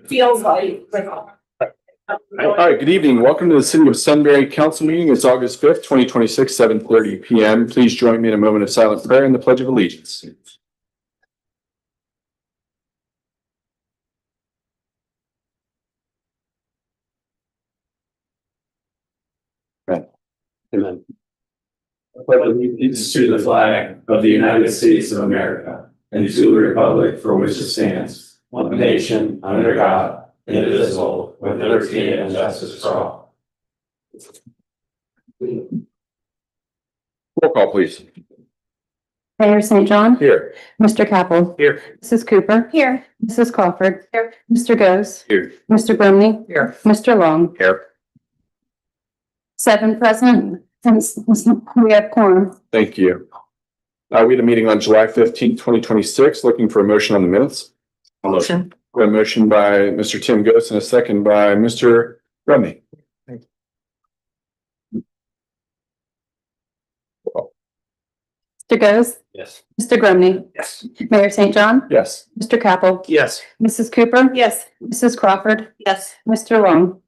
Feels like. All right, good evening. Welcome to the City of Sunbury Council meeting. It's August 5th, 2026, 7:30 p.m. Please join me in a moment of silent prayer and the Pledge of Allegiance. Amen. I pledge allegiance to the flag of the United States of America and to the republic for which it stands, one nation, under God, indivisible, with liberty and justice for all. Roll call, please. Mayor St. John. Here. Mr. Capel. Here. Mrs. Cooper. Here. Mrs. Crawford. Here. Mr. Goes. Here. Mr. Brumney. Here. Mr. Long. Here. 7 present. Since we have quorum. Thank you. We had a meeting on July 15th, 2026, looking for a motion on the minutes. Motion. We have a motion by Mr. Tim Ghost and a second by Mr. Brumney. Mr. Goes. Yes. Mr. Brumney. Yes. Mayor St. John. Yes. Mr. Capel. Yes. Mrs. Cooper. Yes. Mrs. Crawford. Yes. Mr. Long.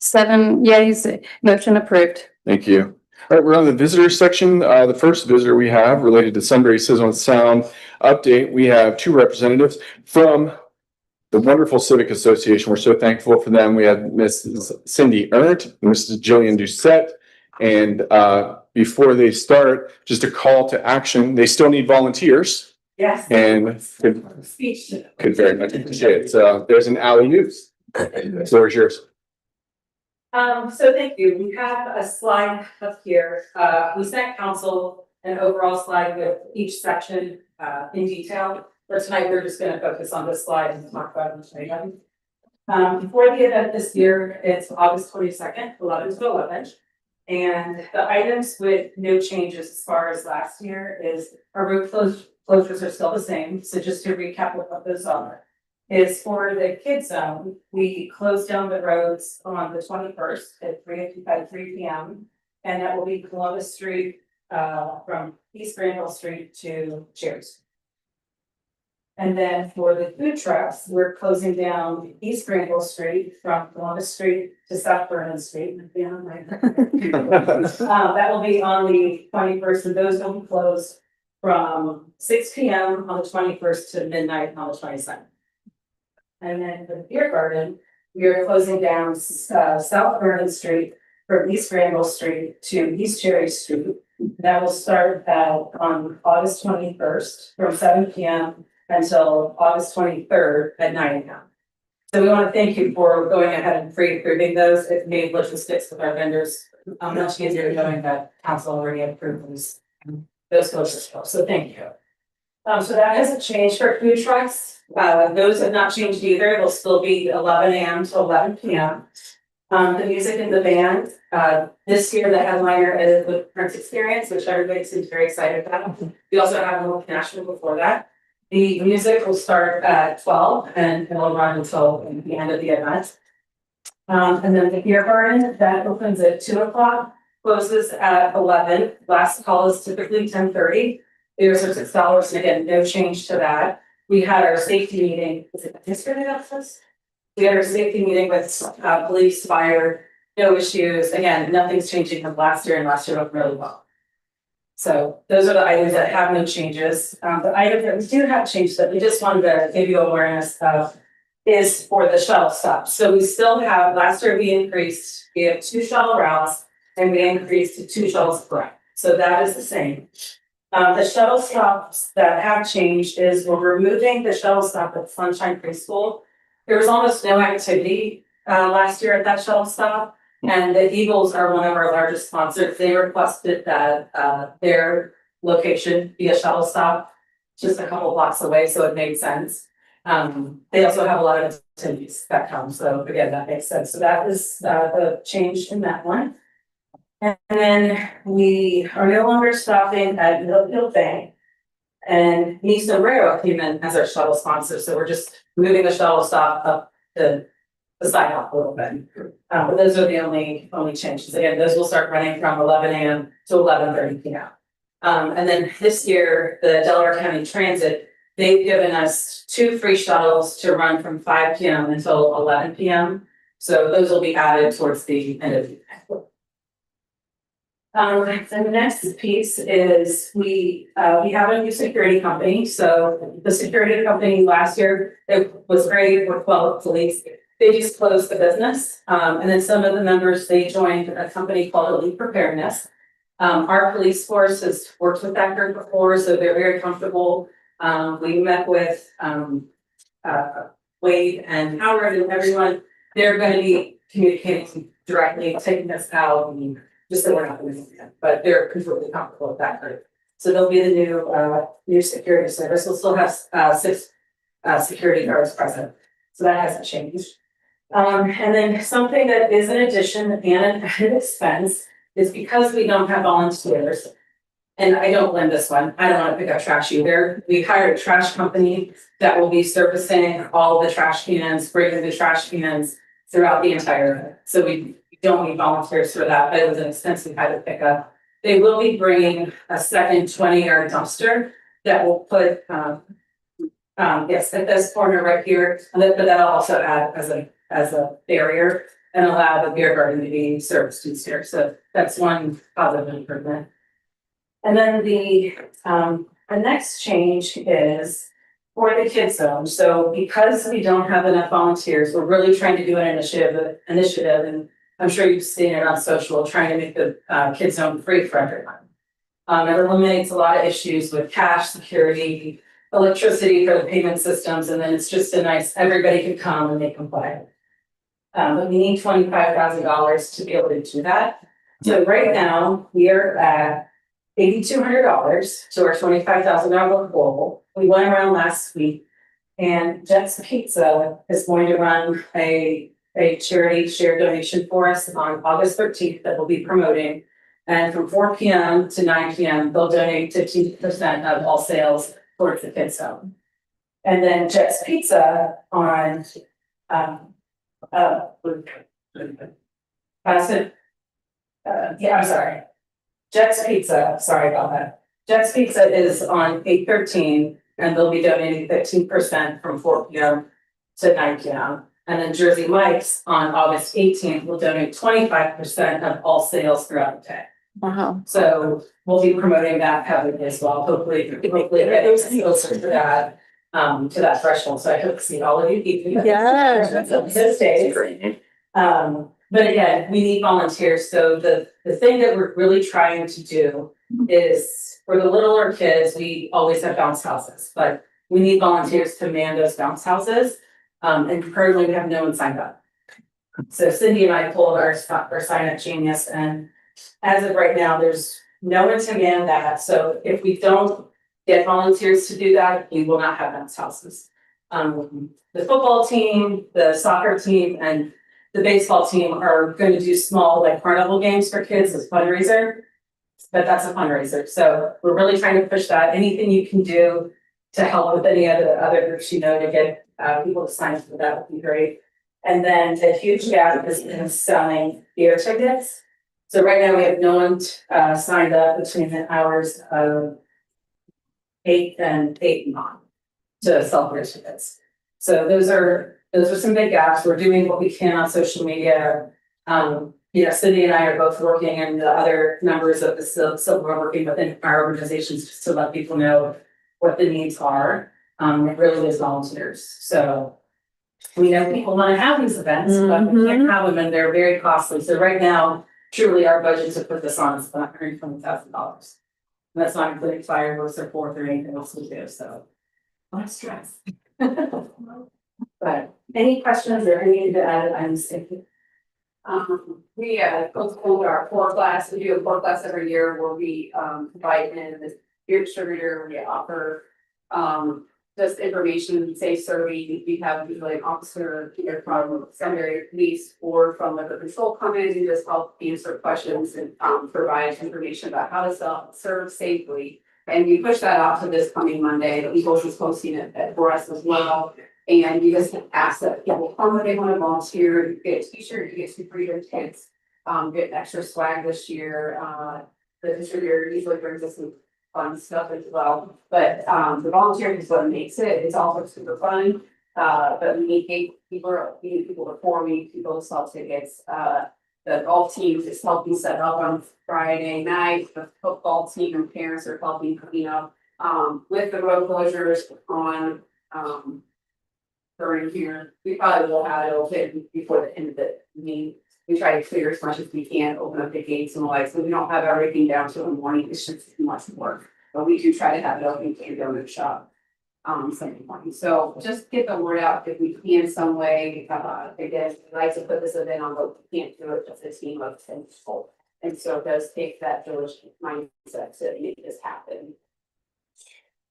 7 yeas, motion approved. Thank you. All right, we're on the visitor section. The first visitor we have related to Sunbury Sizzle and Sound update. We have 2 representatives from the wonderful Civic Association. We're so thankful for them. We had Mrs. Cindy Ernst, and Mrs. Jillian Doucette. And before they start, just a call to action. They still need volunteers Yes. and Speech. could very much appreciate it. So there's an alley-oop. Floor is yours. So thank you. We have a slide up here. We sent council an overall slide with each section in detail. But tonight, we're just gonna focus on this slide and talk about each item. For the event this year, it's August 22nd, 11 to 11. And the items with no changes as far as last year is our road closures are still the same. So just to recap what those are. Is for the kids zone, we closed down the roads on the 21st at 3 p.m. And that will be Columbus Street from East Granville Street to Cheers. And then for the food trucks, we're closing down East Granville Street from Columbus Street to South Vernon Street. That will be on the 21st, and those will be closed from 6 p.m. on the 21st to midnight on the 22nd. And then for the beer garden, we are closing down South Vernon Street from East Granville Street to East Cherry Street. That will start on August 21st from 7 p.m. until August 23rd at 9 a.m. So we want to thank you for going ahead and pre-approving those. It made logistics with our vendors much easier knowing that council already approved those closures. So thank you. So that hasn't changed for food trucks. Those have not changed either. They'll still be 11 a.m. to 11 p.m. The music in the band, this year the headliner is the Prince Experience, which everybody seems very excited about. We also have a little national before that. The music will start at 12 and it'll run until the end of the event. And then the beer garden, that opens at 2 o'clock, closes at 11. Last call is typically 10:30. Beers are $6, and again, no change to that. We had our safety meeting, was it yesterday? We had our safety meeting with police, fire, no issues. Again, nothing's changing from last year, and last year went really well. So those are the items that have no changes. The items that we do have changes that we just wanted to give you awareness of is for the shuttle stops. So we still have, last year we have 2 shuttle routes and we increased to 2 shuttles per hour. So that is the same. The shuttle stops that have changed is we're removing the shuttle stop at Sunshine Preschool. There was almost no activity last year at that shuttle stop. And the Eagles are one of our largest sponsors. They requested that their location be a shuttle stop just a couple blocks away, so it made sense. They also have a lot of attendees that come, so again, that makes sense. So that is the change in that one. And then we are no longer stopping at Millfield Bank. And Niso Railroad came in as our shuttle sponsor, so we're just moving the shuttle stop up the sidewalk a little bit. But those are the only changes. Again, those will start running from 11 a.m. to 11:30 p.m. And then this year, the Delaware County Transit, they've given us 2 free shuttles to run from 5 PM until 11 PM. So those will be added towards the end of the year. And the next piece is we have a new security company. So the security company last year, it was great with 12 police. They just closed the business. And then some of the members, they joined a company called Elite Preparedness. Our police force has worked with that group before, so they're very comfortable. We met with Wade and Howard and everyone. They're gonna be communicating directly, taking us out and just so we're not losing them, but they're completely comfortable with that group. So they'll be the new security service. We'll still have 6 security guards present. So that hasn't changed. And then something that is an addition and an added expense is because we don't have volunteers. And I don't blame this one. I don't want to pick up trash either. We hired a trash company that will be servicing all the trash cans, bringing the trash cans throughout the entire. So we don't need volunteers for that, but it was an expense we had to pick up. They will be bringing a second 20-yard dumpster that will put, yes, at this corner right here, but that'll also add as a barrier and allow the beer garden to be serviced easier. So that's one positive improvement. And then the next change is for the kids zone. So because we don't have enough volunteers, we're really trying to do an initiative, and I'm sure you've seen it on social, trying to make the kids zone free for everyone. It eliminates a lot of issues with cash, security, electricity for the payment systems, and then it's just a nice, everybody can come and they can play. But we need $25,000 to be able to do that. So right now, we are at $8,200 to our $25,000 goal. We went around last week, and Jets Pizza is going to run a charity share donation for us on August 13th that we'll be promoting. And from 4 PM to 9 PM, they'll donate 15% of all sales towards the kids zone. And then Jets Pizza on I'm sorry. Jets Pizza, sorry about that. Jets Pizza is on 8/13 and they'll be donating 15% from 4 PM to 9 PM. And then Jersey Mike's on August 18th will donate 25% of all sales throughout the day. Wow. So we'll be promoting that heavily as well. Hopefully get closer to that threshold. So I hope to see all of you. Yes. Those days. But again, we need volunteers. So the thing that we're really trying to do is for the littler kids, we always have bounce houses, but we need volunteers to man those bounce houses. And currently we have no one signed up. So Cindy and I pulled our sign up genius, and as of right now, there's no one to man that. So if we don't get volunteers to do that, we will not have bounce houses. The football team, the soccer team, and the baseball team are going to do small like carnival games for kids as fundraiser, but that's a fundraiser. So we're really trying to push that. Anything you can do to help with any of the other groups, to get people to sign up for that would be great. And then the huge gap is in selling beer tickets. So right now we have no one signed up between the hours of 8 and 9 to sell beer tickets. So those are some big gaps. We're doing what we can on social media. Cindy and I are both working, and the other members of the Silver are working within our organizations just to let people know what the needs are. It really is volunteers. So we know people want to have these events, but we can't have them, and they're very costly. So right now, truly, our budget to put this on is about $120,000. And that's not including fireworks or fourth or anything else we do. So a lot of stress. But any questions or anything to add? I'm thinking. We postponed our core class. We do a core class every year where we invite in the beer distributor. We offer just information, safe serving. We have usually an officer either from secondary police or from the patrol come in and just help answer questions and provide information about how to serve safely. And we push that out to this coming Monday. The Eagles is posting it for us as well. And you just ask that people come if they want to volunteer. You get a t-shirt, you get some free tickets, get extra swag this year. The distributor usually brings us some fun stuff as well. But, the volunteering is what makes it, it's also super fun. But we need people to form, we need people to sell tickets, the golf team is helping set up on Friday night, the football team and parents are helping clean up. With the road closures on, during here, we probably will have it open before the end of the meeting. We try to clear as much as we can, open up the gates and the lights, so we don't have everything down till the morning, it's just too much work. But we do try to have it open and go to the shop, Sunday morning, so just get the word out if we can in some way, again, we like to put this event on, but we can't do it just a team of 10 people. And so it does take that village mindset to make this happen.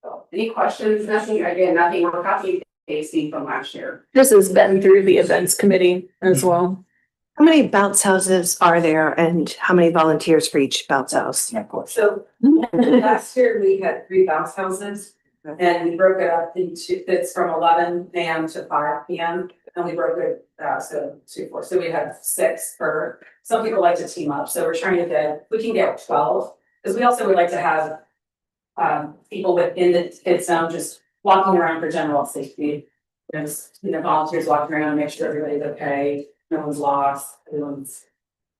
So, any questions, nothing, again, nothing, we're copying pasting from last year. This has been through the events committee as well. How many bounce houses are there and how many volunteers for each bounce house? So last year we had 3 bounce houses. And we broke it up into, it's from 11 AM to 5 PM, and we broke it, so 2, 4, so we had 6 per. Some people like to team up, so we're trying to get, we can get 12, because we also would like to have. People within the kids zone just walking around for general safety. Just, volunteers walking around, make sure everybody's okay, no one's lost, everyone's.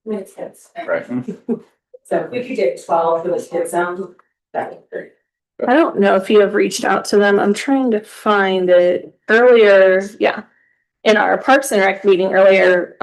It's kids. Right. So if we could get 12 for this kids zone, that would be great. I don't know if you have reached out to them. I'm trying to find it earlier. Yeah. In our Parks and Rec meeting earlier,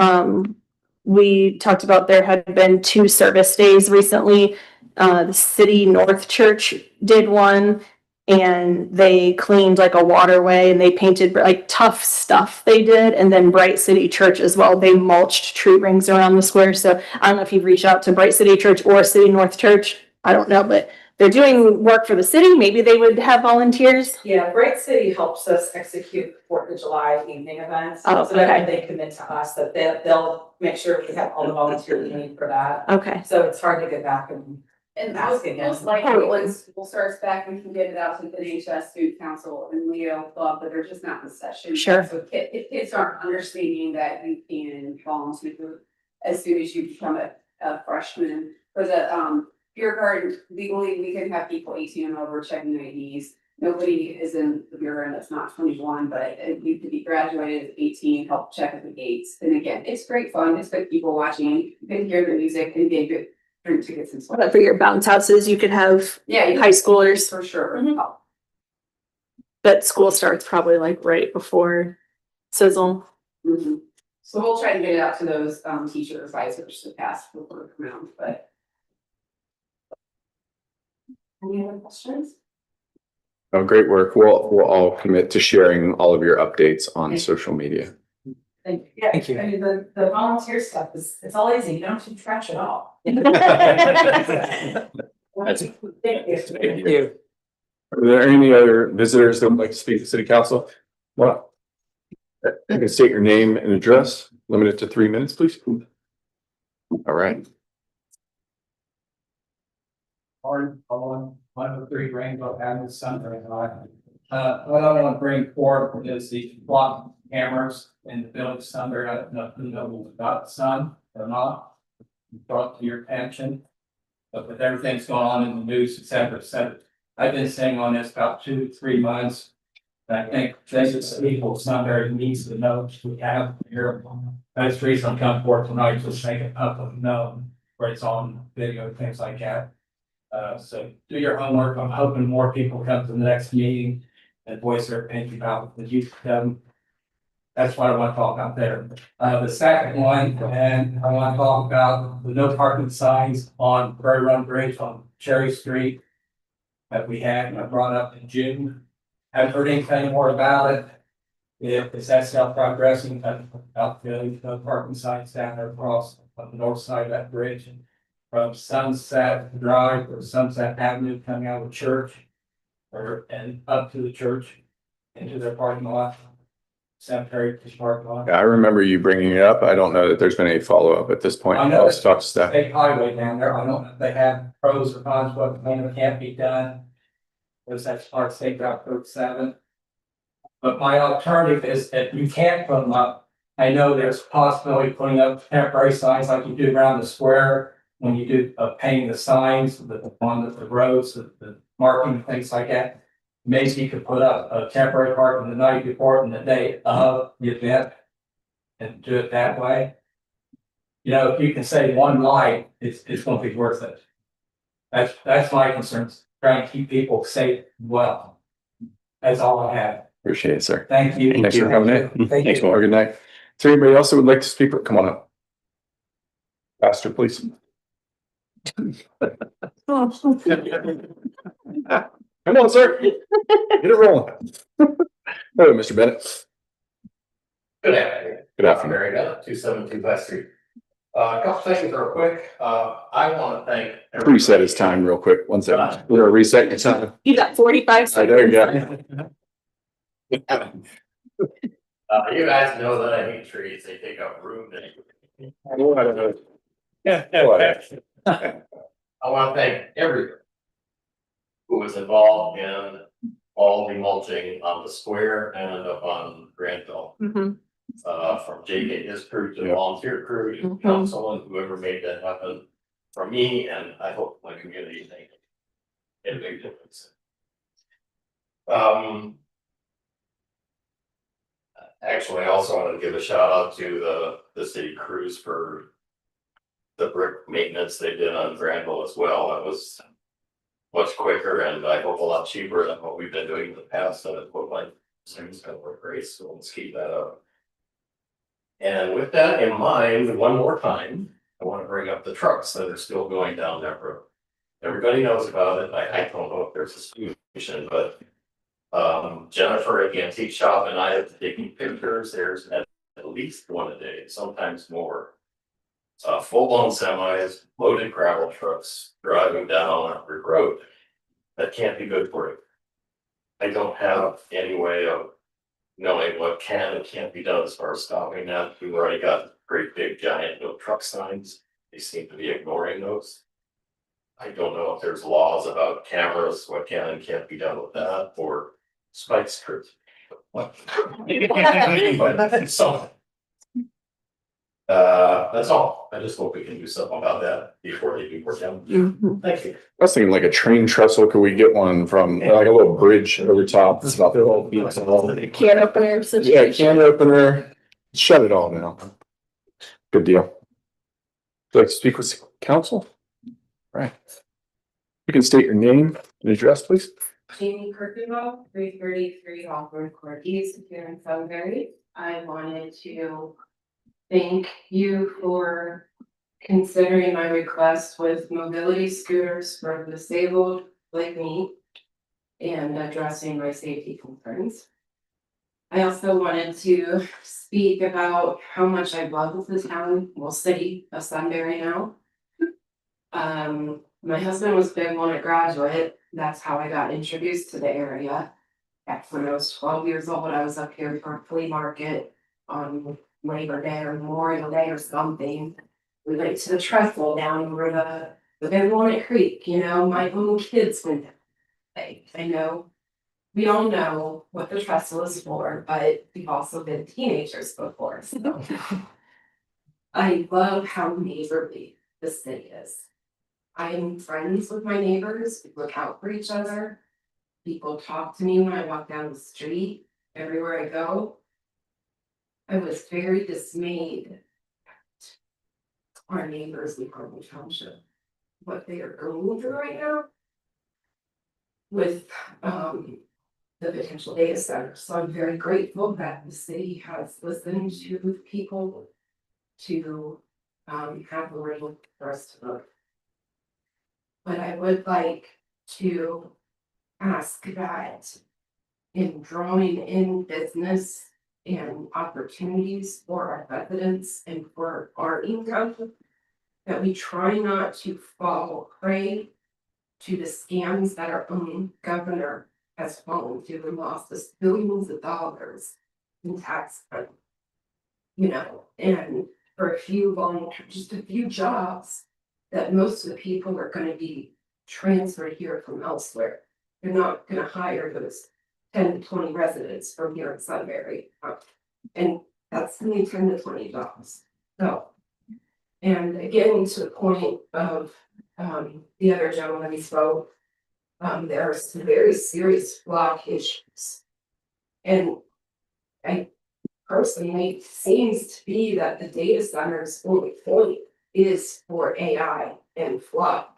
we talked about there had been 2 service days recently. The City North Church did one and they cleaned like a waterway and they painted like tough stuff they did. And then Bright City Church as well. They mulched tree rings around the square. So I don't know if you've reached out to Bright City Church or City North Church. I don't know, but they're doing work for the city. Maybe they would have volunteers. Yeah, Bright City helps us execute 4th of July evening events. Oh, So that okay. they commit to us, that they'll make sure we have all the volunteers we need for that. Okay. So it's hard to get back and. And that was Asking, most yeah. likely when school starts back, we can get it out to the NHS Student Council and Leo Club, but they're just not in session. Sure. So if kids aren't understanding that you can volunteer as soon as you become a freshman. For the beer garden, legally, we can have people 18 and over checking IDs. Nobody is in the beer garden that's not 21, but you could be graduated at 18, help check at the gates. And again, it's great fun, it's good people watching, you can hear the music and get good drink tickets and stuff. But for your bounce houses, you could have Yeah, high schoolers, for sure. Mhm. but school starts probably like right before sizzle. Mhm. So we'll try to get it out to those teacher advisors to pass the word around, but. Any other questions? Oh, great work. We'll all commit to sharing all of your updates on social media. Thank you. Thank you. I mean, the volunteer stuff it's all easy, you don't have to trash it all. That's- Thank you. Thank you. Are there any other visitors that would like to speak to city council? Well, you can state your name and address, limit it to 3 minutes, please. All right. Hard, on 103 Rainbow Avenue, Sunbury. What I want to bring forward is the block cameras in the village of Sunbury. I don't know if you know about the sun or not. Brought to your attention. But with everything that's going on in the news, et cetera, I've been saying on this about 2 to 3 months. And I think this people, Sunbury needs to know we have here. That's the reason I'm coming forward tonight, to make it public known where it's on video, things like that. So do your homework. I'm hoping more people come to the next meeting and voice their opinion about the youth. That's what I want to talk about there. The second one, and I want to talk about the no parking signs on Prairie Run Bridge on Cherry Street that we had, I brought up in June. Haven't heard anything more about it. If that's still progressing, about the no parking signs down there across on the north side of that bridge. From Sunset Drive or Sunset Avenue coming out of the church. And up to the church, into their parking lot. Cemetery parking lot. Yeah, I remember you bringing it up. I don't know that there's been any follow-up at this point. I know I'll it's- talk to staff. State highway down there, I don't know if they have pros or cons, what can't be done. Was that part of State Route 37? But my alternative is if you can't put them up, I know there's a possibility of putting up temporary signs like you do around the square. When you do painting the signs on the roads, the marking, things like that. Maybe you could put up a temporary parking the night before and the day of the event. And do it that way. You know, if you can save one life, it's gonna be worth it. That's my concerns, trying to keep people safe and well. That's all I have. Appreciate it, sir. Thank you. Thanks for coming in. Thank Thanks, you. Mark. Good night. Is there anybody else that would like to speak? Come on up. Pastor, please. Come on, sir. Get it rolling. Hello, Mr. Bennett. Good afternoon. Good afternoon. Mary Beth, 272 West Street. A couple things real quick. I want to thank. Reset his time real quick. One second. We're gonna reset your time. You got 45 All right, there seconds. you go. You guys know that I hate trees. They take up room. Yeah. I want to thank everyone who was involved in all the mulching on the square and up on Granville. Mhm. From Jake and his crew to the Yep. volunteer crew, to Mhm. council and whoever made that happen. For me, and I hope my community thank you. It made a big difference. Actually, I also want to give a shout out to the city crews for the brick maintenance they did on Granville as well. That was much quicker and I hope a lot cheaper than what we've been doing in the past, and it looked like things gonna work great, so let's keep that up. And with that in mind, one more time, I want to bring up the trucks that are still going down that road. Everybody knows about it. I don't know if there's a solution, but Jennifer at the antique shop and I have taken pictures. There's at least one a day, sometimes more. Full blown semis, loaded gravel trucks driving down Upper Road. That can't be good for you. I don't have any way of knowing what can and can't be done as far as stopping that. We've already got great big giant no truck signs. They seem to be ignoring those. I don't know if there's laws about cameras, what can and can't be done with that, or spike strips. What? So. That's all. I just hope we can do something about that before they do work down. Mhm. Thank you. I was thinking like a train trestle. Could we get one from like a little bridge over top? It's about Can opener Yeah, situation. can opener. Shut it all down. Good deal. Would you like to speak with council? Right. You can state your name and address, please. Jamie Kirkendall, 333 Hawthorne Court East here in Sunbury. I wanted to thank you for considering my request with mobility scooters for the disabled like me and addressing my safety concerns. I also wanted to speak about how much I love the town, well, city of Sunbury now. My husband was Big Walnut graduate. That's how I got introduced to the area. Back when I was 12 years old, I was up here for a flea market on Labor Day or Memorial Day or something. We went to the trestle down over the Big Walnut Creek, you know, my own kids went there. I know, we all know what the trestle is for, but we've also been teenagers before, so. I love how neighborly the city is. I'm friends with my neighbors, we look out for each other. People talk to me when I walk down the street, everywhere I go. I was very dismayed at our neighbors in Harlem Township, what they are going through right now with the potential data center. So I'm very grateful that the city has listened to people to have a room for us to vote. But I would like to ask that in drawing in business and opportunities for our residents and for our income, that we try not to fall prey to the scams that our own governor has fallen to and lost us billions of dollars in tax money. You know, and for a few just a few jobs that most of the people are gonna be transferred here from elsewhere. They're not gonna hire those 10 to 20 residents from here in Sunbury. And that's only 10 to 20 jobs. So, and again, to the point of the other gentleman we spoke, There are some very serious block issues. And I personally, it seems to be that the data center's only point is for AI and flock.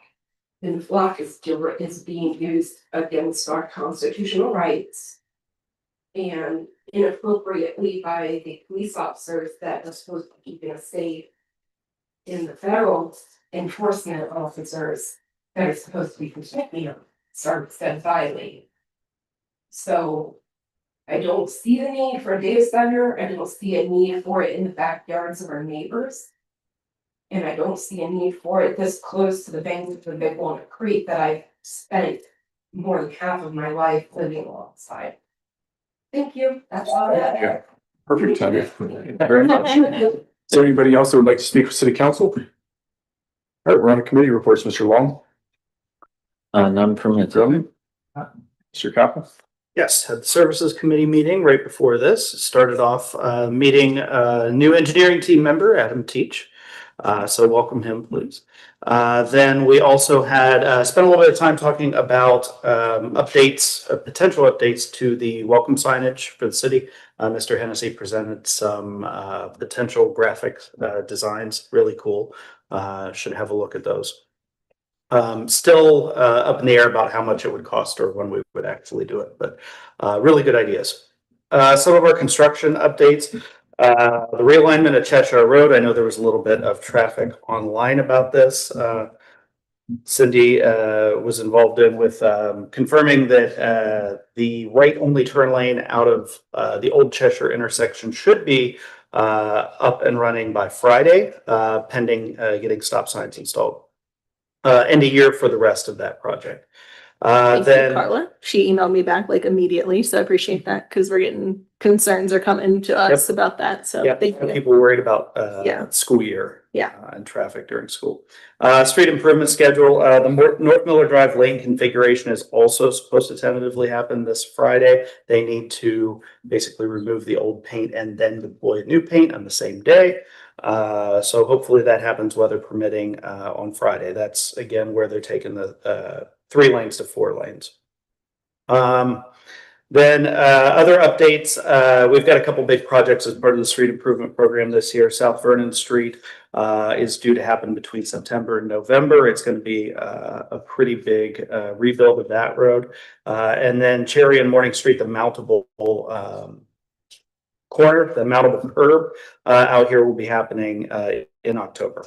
And flock is being used against our constitutional rights. And inappropriately by the police officers that are supposed to be keeping us safe. In the federal enforcement officers that are supposed to be protecting them, starts to violate. So I don't see the need for a data center, I don't see a need for it in the backyards of our neighbors. And I don't see a need for it this close to the banks of the Big Walnut Creek that I've spent more than half of my life living alongside. Thank you, that's all I have. Yeah. Perfect, Tanya. Thank you very much. Is there anybody else who would like to speak for city council? All right, we're on to committee reports, Mr. Long. None from me. Brilliant. Mr. Kaplan. Yes, had the services committee meeting right before this. Started off meeting a new engineering team member, Adam Teach. So welcome him, please. Then we also had spent a little bit of time talking about updates, potential updates to the welcome signage for the city. Mr. Hennessy presented some potential graphic designs, really cool. Should have a look at those. Still up in the air about how much it would cost or when we would actually do it, but really good ideas. Some of our construction updates. The realignment of Cheshire Road. I know there was a little bit of traffic online about this. Cindy was involved in with confirming that the right only turn lane out of the old Cheshire intersection should be up and running by Friday, pending getting stop signs installed. End of year for the rest of that project. Thank Then you, Carla. She emailed me back like immediately, so I appreciate that because we're getting concerns are coming to us about that. So yeah, thank you. people worried about Yeah. school year Yeah. and traffic during school. Street improvement schedule. The North Miller Drive lane configuration is also supposed to tentatively happen this Friday. They need to basically remove the old paint and then deploy new paint on the same day. So hopefully that happens, weather permitting, on Friday. That's again where they're taking the 3 lanes to 4 lanes. Then other updates, we've got a couple big projects as part of the street improvement program this year. South Vernon Street is due to happen between September and November. It's going to be a pretty big rebuild of that road. And then Cherry and Morning Street, the mountable corner, the mountable curb out here will be happening in October.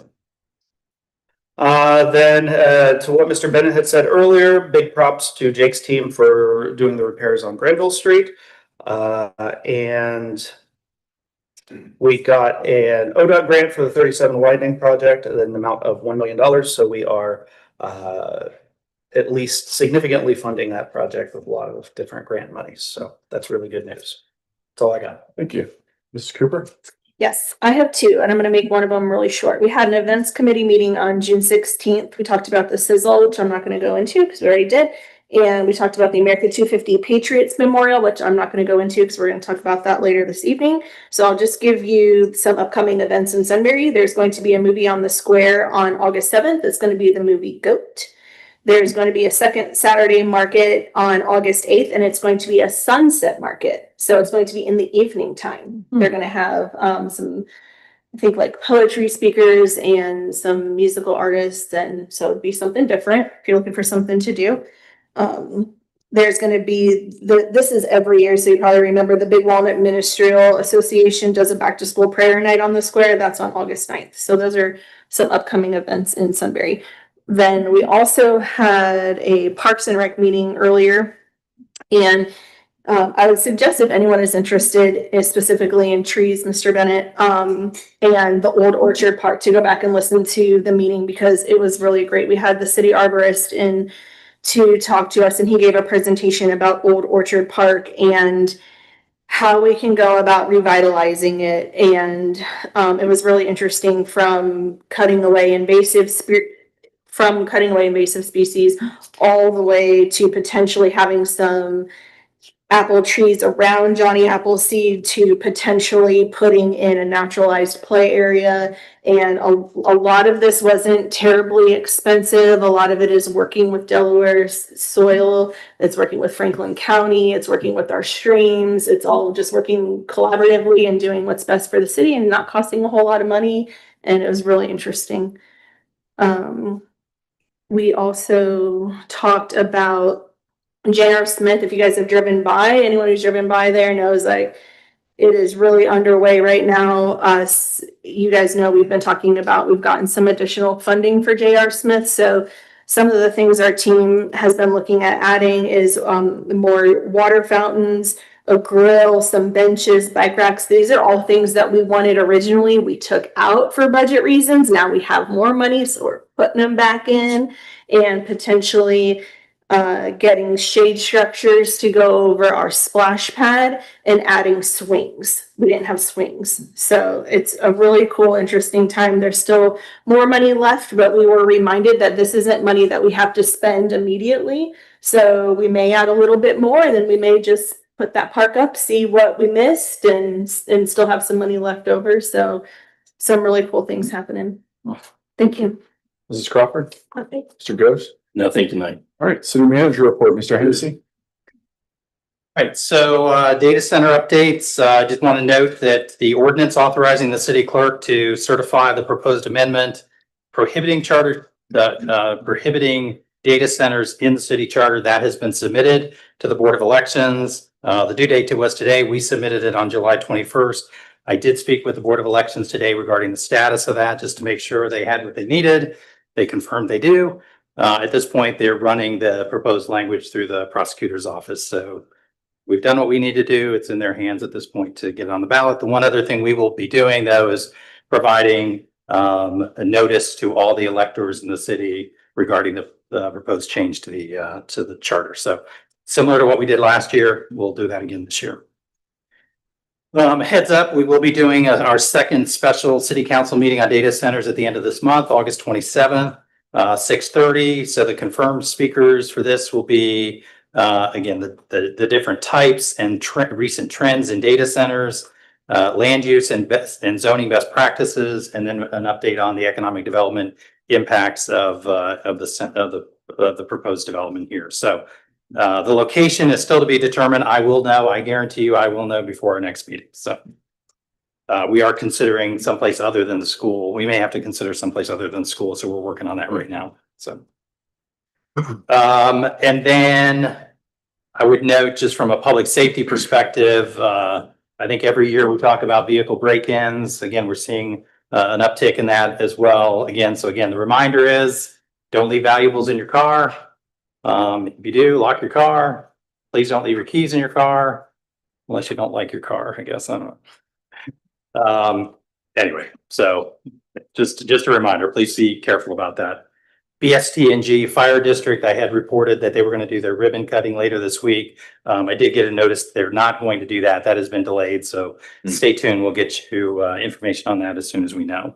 Then to what Mr. Bennett had said earlier, big props to Jake's team for doing the repairs on Granville Street. And we got an ODOT grant for the 37 widening project in the amount of $1 million. So we are at least significantly funding that project with a lot of different grant monies. So that's really good news. That's all I got. Thank you. Mrs. Cooper. Yes, I have 2, and I'm going to make one of them really short. We had an events committee meeting on June 16th. We talked about the sizzle, which I'm not going to go into because we already did. And we talked about the America 250 Patriots Memorial, which I'm not going to go into because we're going to talk about that later this evening. So I'll just give you some upcoming events in Sunbury. There's going to be a movie on the square on August 7th. It's going to be the movie Goat. There's going to be a second Saturday market on August 8th, and it's going to be a sunset market. So it's going to be in the evening time. They're going to have some, I think, like poetry speakers and some musical artists. And so it'd be something different if you're looking for something to do. There's going to be, this is every year, so you probably remember the Big Walnut Ministerial Association does a back to school prayer night on the square. That's on August 9th. So those are some upcoming events in Sunbury. Then we also had a Parks and Rec meeting earlier, and I would suggest if anyone is interested specifically in trees, Mr. Bennett, and the Old Orchard Park, to go back and listen to the meeting because it was really great. We had the city arborist in to talk to us, and he gave a presentation about Old Orchard Park and how we can go about revitalizing it. And it was really interesting from cutting away invasive species all the way to potentially having some apple trees around Johnny Appleseed to potentially putting in a naturalized play area. And a lot of this wasn't terribly expensive. A lot of it is working with Delaware's soil. It's working with Franklin County. It's working with our streams. It's all just working collaboratively and doing what's best for the city and not costing a whole lot of money. And it was really interesting. We also talked about J.R. Smith. If you guys have driven by, anyone who's driven by there knows like it is really underway right now. You guys know we've been talking about, we've gotten some additional funding for J.R. Smith. So some of the things our team has been looking at adding is more water fountains, a grill, some benches, bike racks. These are all things that we wanted originally. We took out for budget reasons. Now we have more money, so we're putting them back in, and potentially getting shade structures to go over our splash pad and adding swings. We didn't have swings. So it's a really cool, interesting time. There's still more money left, but we were reminded that this isn't money that we have to spend immediately. So we may add a little bit more, and then we may just put that park up, see what we missed, and still have some money left over. So some really cool things happening. Thank you. Mrs. Crawford, Okay. Mr. Groves. Nothing tonight. All right, city manager report, Mr. Hennessy. Right, so data center updates. I just want to note that the ordinance authorizing the city clerk to certify the proposed amendment prohibiting prohibiting data centers in the city charter, that has been submitted to the Board of Elections. The due date was today. We submitted it on July 21st. I did speak with the Board of Elections today regarding the status of that, just to make sure they had what they needed. They confirmed they do. At this point, they're running the proposed language through the prosecutor's office. So we've done what we need to do. It's in their hands at this point to get on the ballot. The one other thing we will be doing, though, is providing a notice to all the electors in the city regarding the proposed change to the charter. So similar to what we did last year, we'll do that again this year. Heads up, we will be doing our second special city council meeting on data centers at the end of this month, August 27th. 6:30. So the confirmed speakers for this will be again the different types and recent trends in data centers, land use and zoning best practices, and then an update on the economic development impacts of the proposed development here. So the location is still to be determined. I will know. I guarantee you, I will know before our next meeting. So. We are considering someplace other than the school. We may have to consider someplace other than school, so we're working on that right now. So, and then I would note, just from a public safety perspective, I think every year we talk about vehicle break-ins. Again, we're seeing an uptick in that as well. Again, the reminder is don't leave valuables in your car. If you do, lock your car. Please don't leave your keys in your car unless you don't like your car, I guess. I don't know. Anyway, so just a reminder, please be careful about that. BSTNG Fire District, I had reported that they were going to do their ribbon cutting later this week. I did get a notice they're not going to do that. That has been delayed. So stay tuned. We'll get you information on that as soon as we know.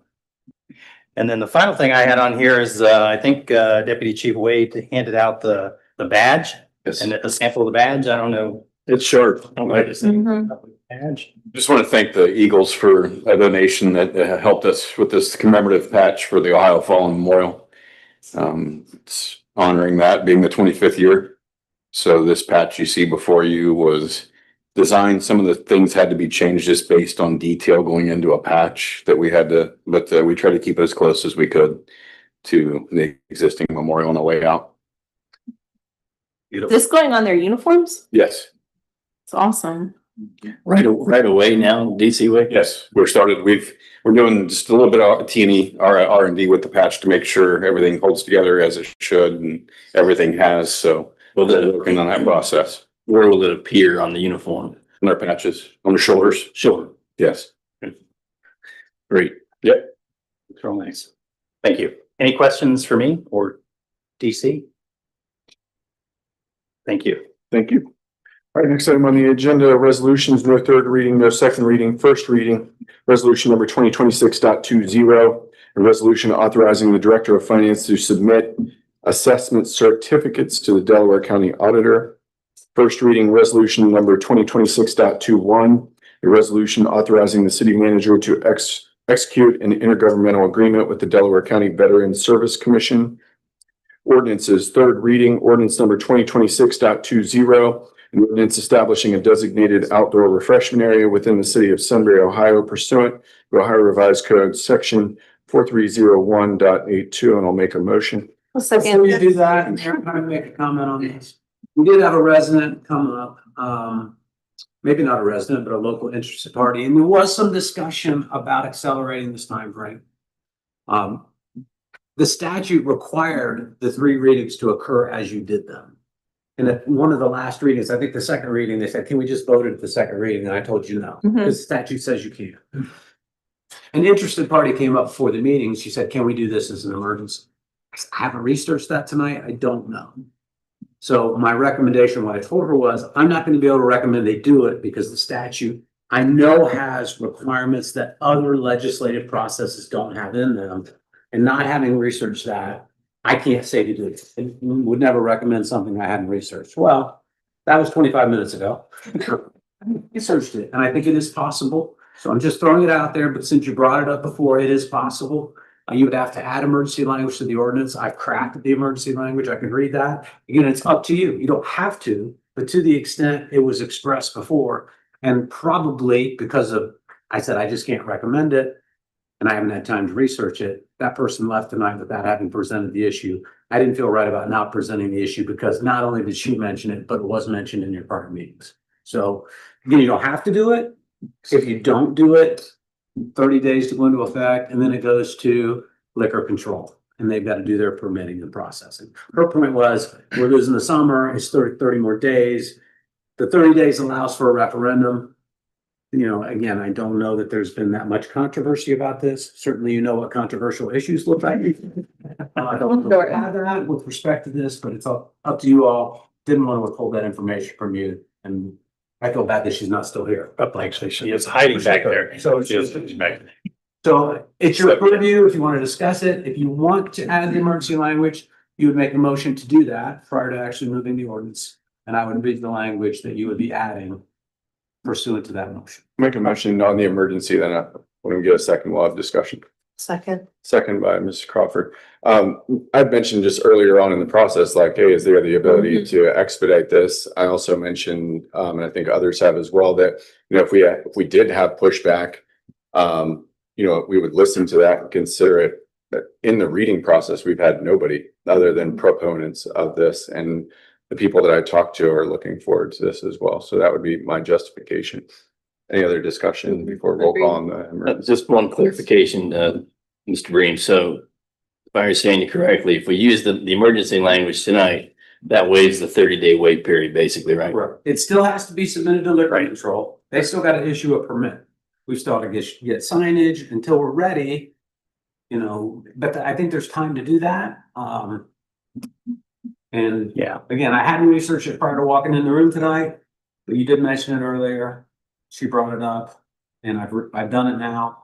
And then the final thing I had on here is I think Deputy Chief Wade handed out the badge. Yes. And a sample of the badge. I don't know. It's short. Badge. Just want to thank the Eagles for a donation that helped us with this commemorative patch for the Ohio Fallen Memorial. It's honoring that being the 25th year. So this patch you see before you was designed. Some of the things had to be changed just based on detail going into a patch that we had to, but we try to keep it as close as we could to the existing memorial on the way out. Is this going on their uniforms? Yes. It's awesome. Right away now, DC way. Yes, we're doing just a little bit of T&E, R&D with the patch to make sure everything holds together as it should and everything has. So we're working on that process. Where will it appear on the uniform? On our patches, on the shoulders. Sure. Yes. Great. Yep. It's real nice. Thank you. Any questions for me or DC? Thank you. Thank you. All right, next item on the agenda, resolutions, no third reading, no second reading, first reading. Resolution number 2026.20, a resolution authorizing the Director of Finance to submit assessment certificates to the Delaware County Auditor. First reading resolution number 2026.21, a resolution authorizing the city manager to execute an intergovernmental agreement with the Delaware County Veterans Service Commission. Ordinances, third reading, ordinance number 2026.20, an ordinance establishing a designated outdoor refreshment area within the city of Sunbury, Ohio pursuant to Ohio Revised Code section 4301.82, and I'll make a motion. Before you do that, and Aaron, can I make a comment on this? We did have a resident come up, maybe not a resident, but a local interested party, and there was some discussion about accelerating this timeframe. The statute required the 3 readings to occur as you did them. And at one of the last readings, I think the second reading, they said, can we just vote it at the second reading? And I told you no, because the statute says you can't. An interested party came up before the meeting. She said, can we do this as an emergency? I haven't researched that tonight. I don't know. So my recommendation, what I told her was, I'm not going to be able to recommend they do it because the statute I know has requirements that other legislative processes don't have in them. And not having researched that, I can't say to do it. I would never recommend something I hadn't researched. Well, that was 25 minutes ago. I researched it, and I think it is possible. So I'm just throwing it out there, but since you brought it up before, it is possible. You would have to add emergency language to the ordinance. I've crafted the emergency language. I can read that. Again, it's up to you. You don't have to, but to the extent it was expressed before, and probably because of, I said, I just can't recommend it, and I haven't had time to research it. That person left tonight without having presented the issue. I didn't feel right about not presenting the issue because not only did she mention it, but it was mentioned in your prior meetings. So again, you don't have to do it. If you don't do it, 30 days to go into effect, and then it goes to liquor control, and they've got to do their permitting and processing. Her point was, we're losing the summer, it's 30 more days. The 30 days allows for a referendum. You know, again, I don't know that there's been that much controversy about this. Certainly, you know what controversial issues look like. I don't know that with respect to this, but it's up to you all. Didn't want to withhold that information from you, and I feel bad that she's not still here. Actually, she is hiding back there. So it's your purview if you want to discuss it. If you want to add the emergency language, you would make a motion to do that prior to actually moving the ordinance. And I would read the language that you would be adding pursuant to that motion. Make a motion on the emergency, then when we get a second, we'll have discussion. Second. Second by Mr. Crawford. I'd mentioned just earlier on in the process, like, hey, is there the ability to expedite this? I also mentioned, and I think others have as well, that, you know, if we did have pushback, you know, we would listen to that and consider it. That in the reading process, we've had nobody other than proponents of this, and the people that I talked to are looking forward to this as well. So that would be my justification. Any other discussion before roll call on the emergency? Just one clarification, Mr. Breen. So if I understand you correctly, if we use the emergency language tonight, that waives the 30-day wait period, basically, right? Right. It still has to be submitted to liquor control. They still got to issue a permit. We still have to get signage until we're ready, you know, but I think there's time to do that. And Yeah. again, I hadn't researched it prior to walking in the room tonight, but you did mention it earlier. She brought it up, and I've done it now.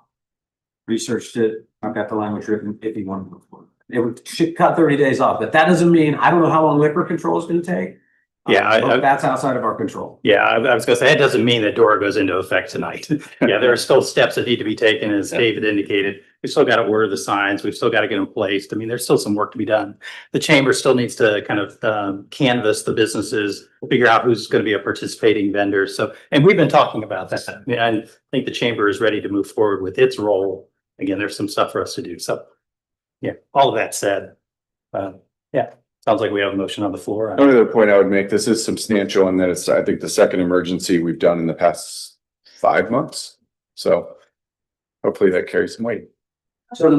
Researched it. I've got the language written if you want to move forward. It should cut 30 days off, but that doesn't mean, I don't know how long liquor control is going to take. Yeah, But that's outside of our control. Yeah, I was gonna say, it doesn't mean that DORA goes into effect tonight. Yeah, there are still steps that need to be taken, as David indicated. We've still got to order the signs. We've still got to get them placed. I mean, there's still some work to be done. The chamber still needs to kind of canvass the businesses, figure out who's going to be a participating vendor. So, and we've been talking about that. I mean, I think the chamber is ready to move forward with its role. Again, there's some stuff for us to do. So, yeah, all of that said, yeah, sounds like we have a motion on the floor. Only other point I would make, this is substantial, and that it's, I think, the second emergency we've done in the past 5 months. So hopefully that carries some weight. So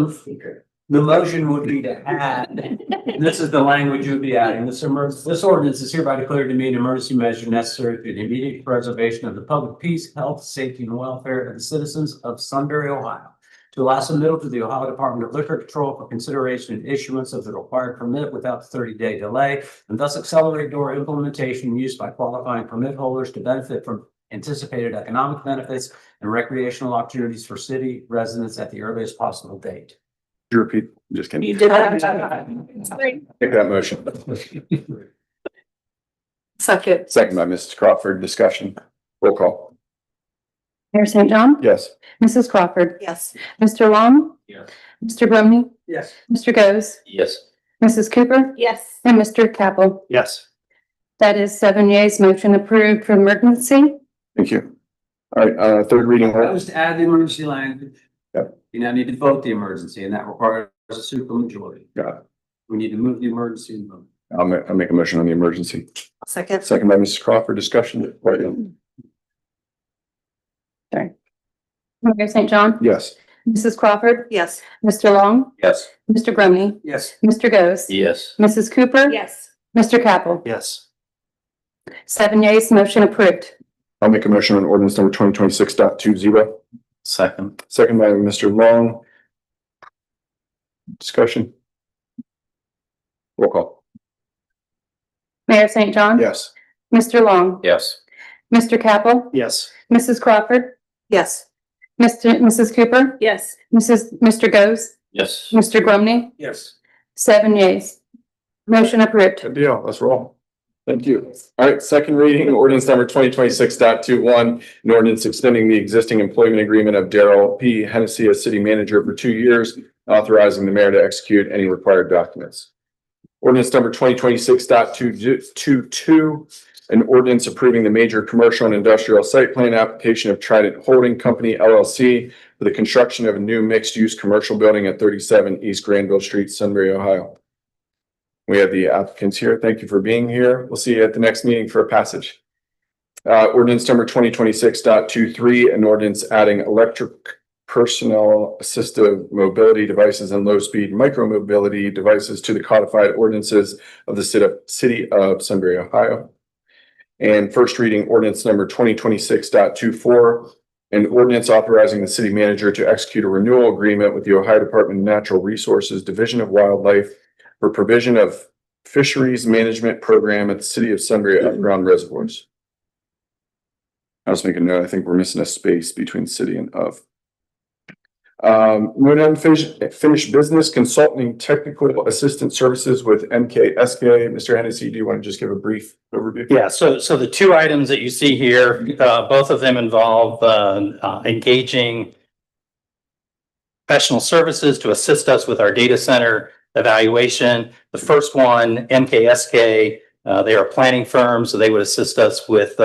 the motion would be to add, and this is the language you would be adding, this ordinance is hereby declared to be an emergency measure necessary for the immediate preservation of the public peace, health, safety, and welfare of the citizens of Sunbury, Ohio. To allow submittal to the Ohio Department of Liquor Control for consideration and issuance of the required permit without the 30-day delay, and thus accelerate DORA implementation and use by qualifying permit holders to benefit from anticipated economic benefits and recreational opportunities for city residents at the earliest possible date. Could you repeat? Just kidding. You did that. Take that motion. Second. Second by Mrs. Crawford. Discussion. Roll call. Mayor St. John, Yes. Mrs. Crawford, Yes. Mr. Long, Yes. Mr. Brumney, Yes. Mr. Goes, Yes. Mrs. Cooper, Yes. and Mr. Capel. Yes. That is 7 yeas, motion approved for emergency. Thank you. All right, third reading. That was to add the emergency language. Yep. You now need to vote the emergency, and that requires a supermajority. Got it. We need to move the emergency and vote. I'll make a motion on the emergency. Second. Second by Mrs. Crawford. Discussion. Mayor St. John, Yes. Mrs. Crawford, Yes. Mr. Long, Yes. Mr. Brumney, Yes. Mr. Goes, Yes. Mrs. Cooper, Yes. Mr. Capel. Yes. 7 yeas, motion approved. I'll make a motion on ordinance number 2026.20. Second. Second by Mr. Long. Discussion. Roll call. Mayor St. John. Yes. Mr. Long, Yes. Mr. Capel, Yes. Mrs. Crawford, Yes. Mrs. Cooper, Yes. Mr. Goes, Yes. Mr. Brumney, Yes. 7 yeas. Motion approved. Good deal. Let's roll. Thank you. All right, second reading, ordinance number 2026.21, an ordinance extending the existing employment agreement of Daryl P. Hennessy as city manager for 2 years, authorizing the mayor to execute any required documents. Ordinance number 2026.22, an ordinance approving the major commercial and industrial site plan application of Trident Holding Company LLC for the construction of a new mixed-use commercial building at 37 East Granville Street, Sunbury, Ohio. We have the applicants here. Thank you for being here. We'll see you at the next meeting for a passage. Ordinance number 2026.23, an ordinance adding electric personnel assistive mobility devices and low-speed micromobility devices to the codified ordinances of the city of Sunbury, Ohio. And first reading ordinance number 2026.24, an ordinance authorizing the city manager to execute a renewal agreement with the Ohio Department of Natural Resources Division of Wildlife for provision of fisheries management program at the city of Sunbury underground reservoirs. I was making a note, I think we're missing a space between city and of. Moving on, finished business consulting technical assistance services with MKSK. Mr. Hennessy, do you want to just give a brief overview? Yeah, so the two items that you see here, both of them involve engaging professional services to assist us with our data center evaluation. The first one, MKSK, they are a planning firm, so they would assist us with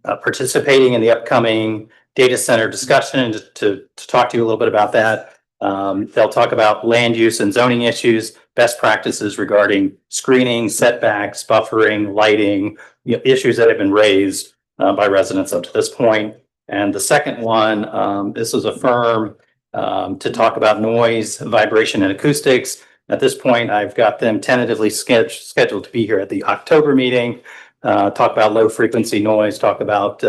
participating in the upcoming data center discussion. To talk to you a little bit about that. They'll talk about land use and zoning issues, best practices regarding screening, setbacks, buffering, lighting, issues that have been raised by residents up to this point. And the second one, this is a firm to talk about noise, vibration, and acoustics. At this point, I've got them tentatively scheduled to be here at the October meeting. Talk about low frequency noise, talk about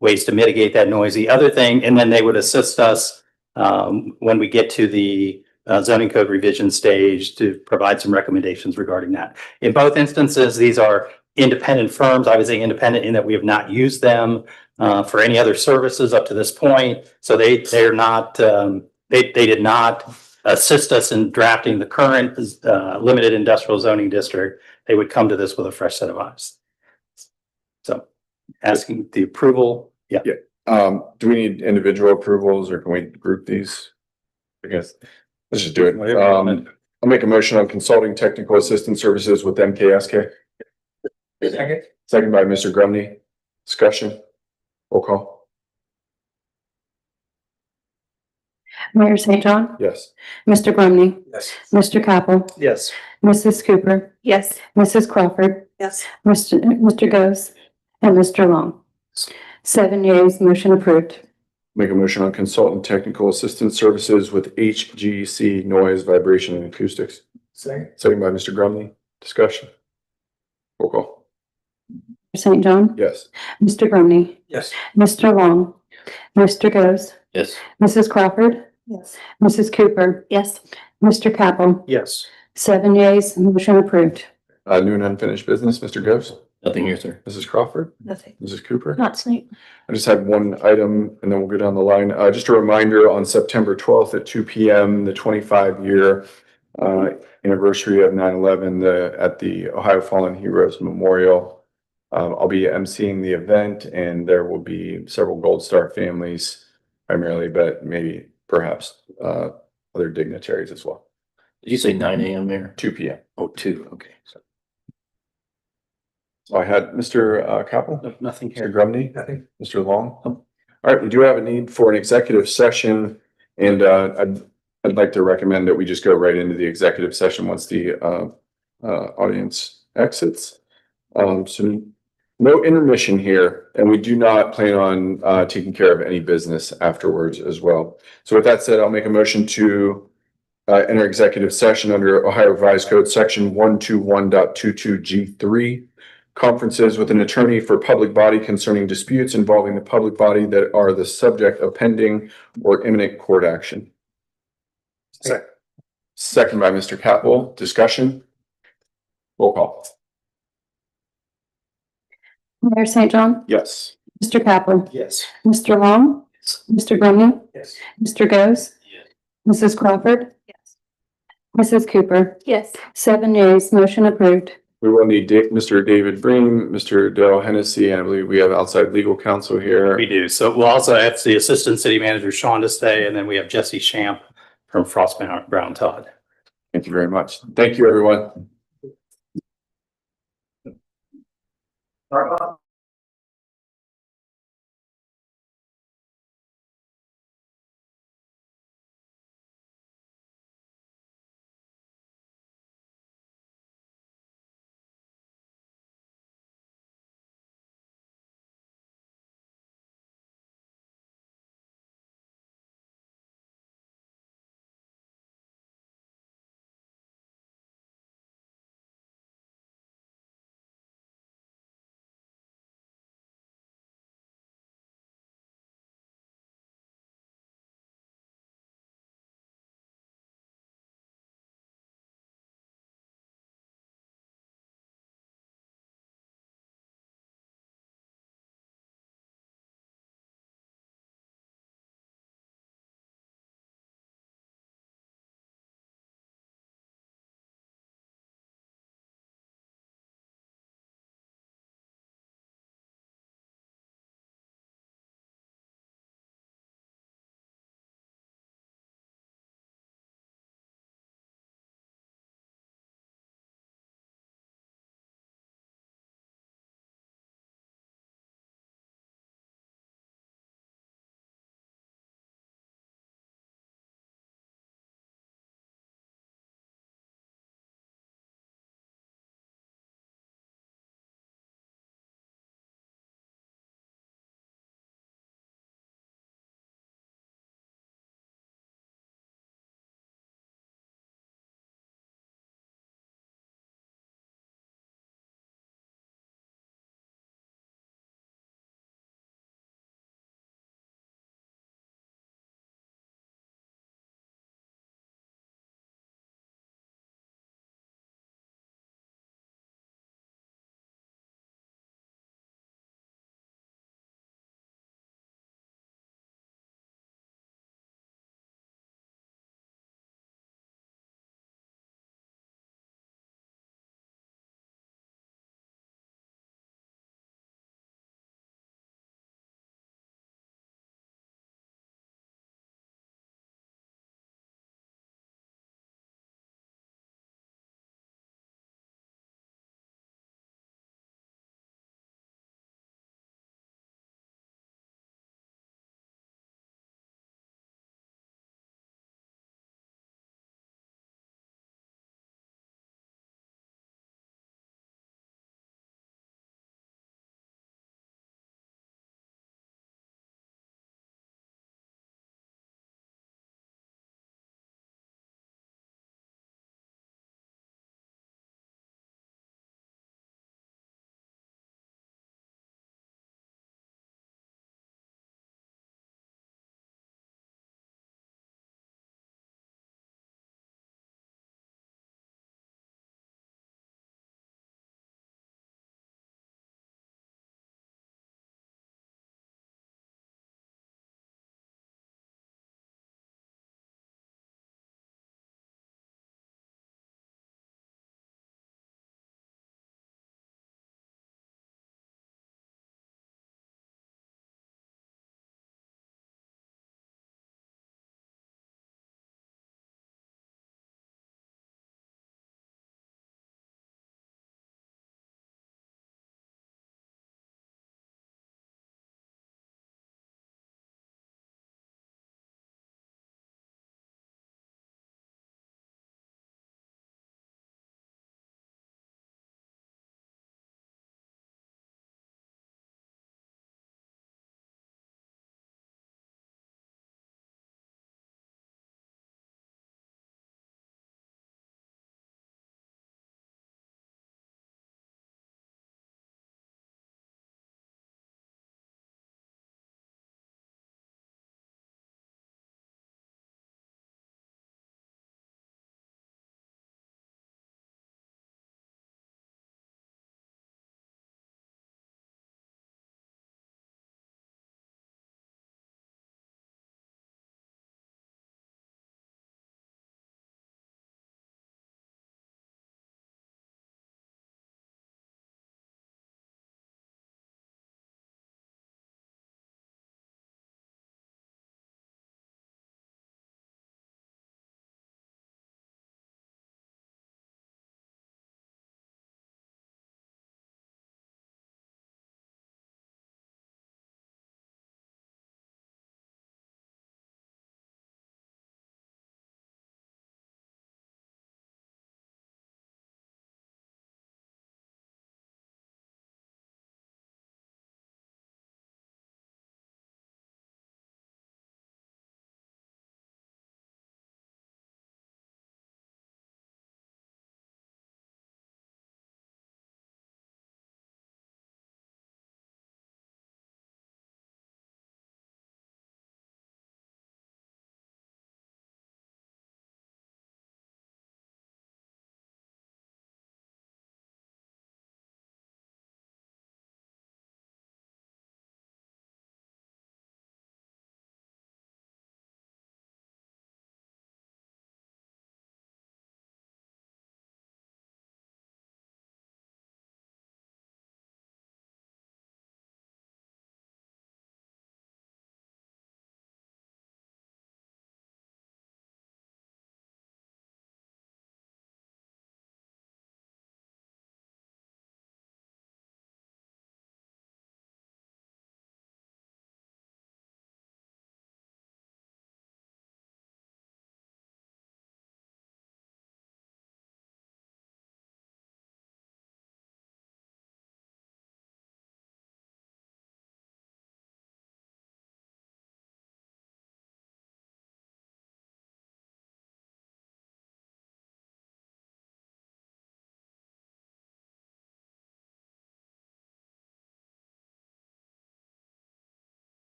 ways to mitigate that noise. The other thing, and then they would assist us when we get to the zoning code revision stage to provide some recommendations regarding that. In both instances, these are independent firms. I would say independent in that we have not used them for any other services up to this point. So they're not, they did not assist us in drafting the current limited industrial zoning district. They would come to this with a fresh set of eyes. So asking the approval. Yeah. Do we need individual approvals or can we group these? I guess, let's just do it. I'll make a motion on consulting technical assistance services with MKSK. Second by Mr. Grumney. Discussion. Roll call. Mayor St. John, Yes. Mr. Brumney, Yes. Mr. Capel, Yes. Mrs. Cooper, Yes. Mrs. Crawford, Yes. Mr. Goes, and Mr. Long. 7 yeas, motion approved. Make a motion on consultant technical assistance services with HGC noise, vibration and acoustics. Second by Mr. Grumney. Discussion. Roll call. St. John, Yes. Mr. Brumney, Yes. Mr. Long, Mr. Goes, Yes. Mrs. Crawford, Yes. Mrs. Cooper, Yes. Mr. Capel. Yes. 7 yeas, motion approved. New and unfinished business, Mr. Goes, Nothing here, sir. Mrs. Crawford, Nothing. Mrs. Cooper. Not tonight. I just had one item and then we'll go down the line. Just a reminder on September 12th at 2 p.m., the 25-year anniversary of 9/11 at the Ohio Fallen Heroes Memorial. I'll be emceeing the event and there will be several Gold Star families primarily, but maybe perhaps other dignitaries as well. Did you say 9 a.m. there? 2 p.m. Oh, 2, okay. So I had Mr. Capel, No, nothing Mr. here. Grumney, Mr. Long. All right, we do have a need for an executive session and I'd like to recommend that we just go right into the executive session once the audience exits. So no intermission here, and we do not plan on taking care of any business afterwards as well. So with that said, I'll make a motion to enter executive session under Ohio Revised Code Section 121.22G3. Conferences with an attorney for public body concerning disputes involving the public body that are the subject of pending or imminent court action. Second by Mr. Capel. Discussion. Roll call. Mayor St. John, Yes. Mr. Kaplan, Yes. Mr. Long, Mr. Grumney, Yes. Mr. Goes, Yes. Mrs. Crawford, Yes. Mrs. Cooper, Yes. 7 yeas, motion approved. We will need Mr. David Bream, Mr. Dale Hennessy, and I believe we have outside legal counsel here. We do. So we'll also have the Assistant City Manager, Sean, to stay, and then we have Jesse Champ from Frost Brown Todd. Thank you very much. Thank you, everyone.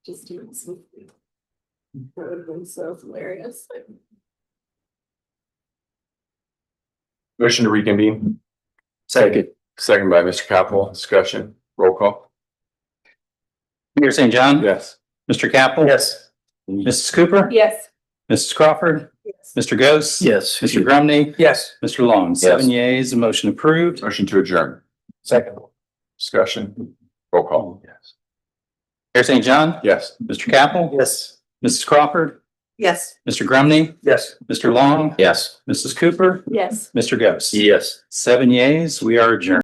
Just doing some. That would have been so hilarious. Motion to reconvene. Second. Second by Mr. Capel. Discussion. Roll call. Mayor St. John. Yes. Mr. Capel. Yes. Mrs. Cooper. Yes. Mrs. Crawford. Yes. Mr. Ghost. Yes. Mr. Grumney. Yes. Mr. Long. 7 yeas, the motion approved. Motion to adjourn. Second. Discussion. Roll call. Yes. Mayor St. John. Yes. Mr. Capel. Yes. Mrs. Crawford. Yes. Mr. Grumney. Yes. Mr. Long. Yes. Mrs. Cooper. Yes. Mr. Ghost. Yes. 7 yeas, we are adjourned.